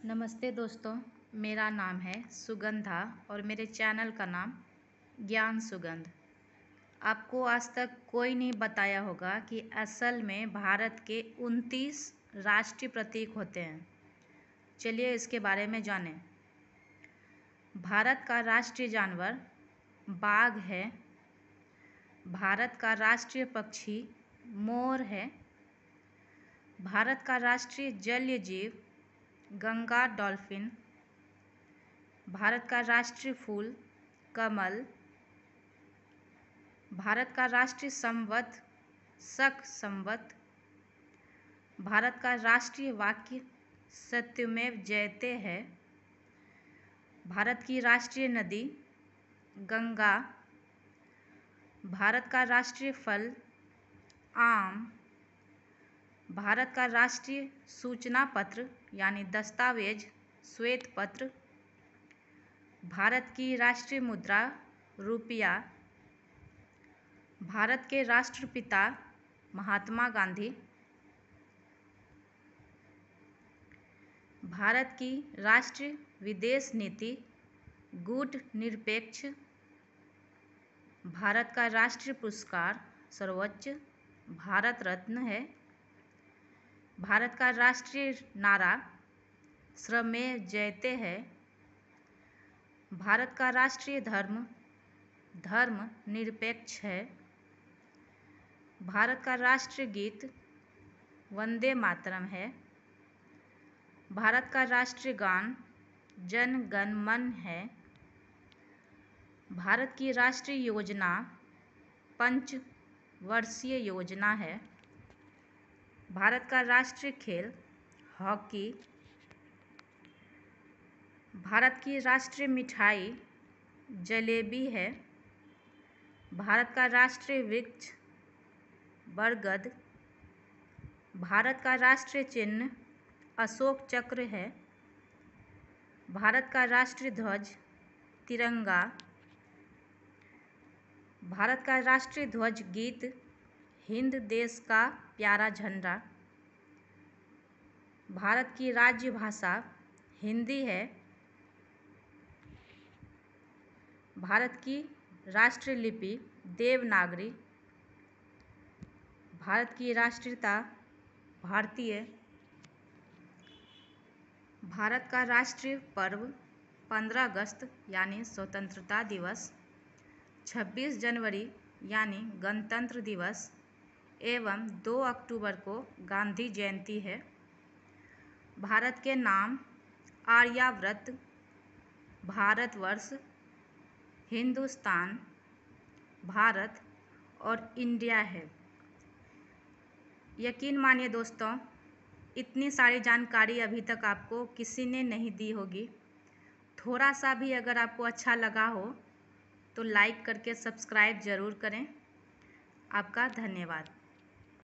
नमस्ते दोस्तों, मेरा नाम है सुगंधा और मेरे चैनल का नाम ज्ञान सुगंध। आपको आज तक कोई नहीं बताया होगा कि असल में भारत के 29 राष्ट्रीय प्रतीक होते हैं। चलिए इसके बारे में जानें। भारत का राष्ट्रीय जानवर बाघ है। भारत का राष्ट्रीय पक्षी मोर है। भारत का राष्ट्रीय जलीय जीव गंगा डॉल्फिन। भारत का राष्ट्रीय फूल कमल। भारत का राष्ट्रीय संवत शक संवत। भारत का राष्ट्रीय वाक्य सत्यमेव जयते है। भारत की राष्ट्रीय नदी गंगा। भारत का राष्ट्रीय फल आम। भारत का राष्ट्रीय सूचना पत्र यानी दस्तावेज श्वेत पत्र। भारत की राष्ट्रीय मुद्रा रुपया। भारत के राष्ट्रपिता महात्मा गांधी। भारत की राष्ट्रीय विदेश नीति गुटनिरपेक्ष। भारत का राष्ट्रीय पुरस्कार सर्वोच्च भारत रत्न है। भारत का राष्ट्रीय नारा श्रमेव जयते है। भारत का राष्ट्रीय धर्म धर्म निरपेक्ष है। भारत का राष्ट्रीय गीत वंदे मातरम है। भारत का राष्ट्रीय गान जन गण मन है। भारत की राष्ट्रीय योजना पंचवर्षीय योजना है। भारत का राष्ट्रीय खेल हॉकी। भारत की राष्ट्रीय मिठाई जलेबी है। भारत का राष्ट्रीय वृक्ष बरगद। भारत का राष्ट्रीय चिन्ह अशोक चक्र है। भारत का राष्ट्रीय ध्वज तिरंगा। भारत का राष्ट्रीय ध्वज गीत हिंद देश का प्यारा झंडा। भारत की राज्य भाषा हिंदी है। भारत की राष्ट्रीय लिपि देवनागरी। भारत की राष्ट्रीयता भारतीय। भारत का राष्ट्रीय पर्व 15 अगस्त यानी स्वतंत्रता दिवस, 26 जनवरी यानी गणतंत्र दिवस एवं 2 अक्टूबर को गांधी जयंती है। भारत के नाम आर्यावर्त, भारतवर्ष, हिंदुस्तान, भारत और इंडिया है। यकीन मानिए दोस्तों, इतनी सारी जानकारी अभी तक आपको किसी ने नहीं दी होगी। थोड़ा सा भी अगर आपको अच्छा लगा हो तो लाइक करके सब्सक्राइब ज़रूर करें। आपका धन्यवाद।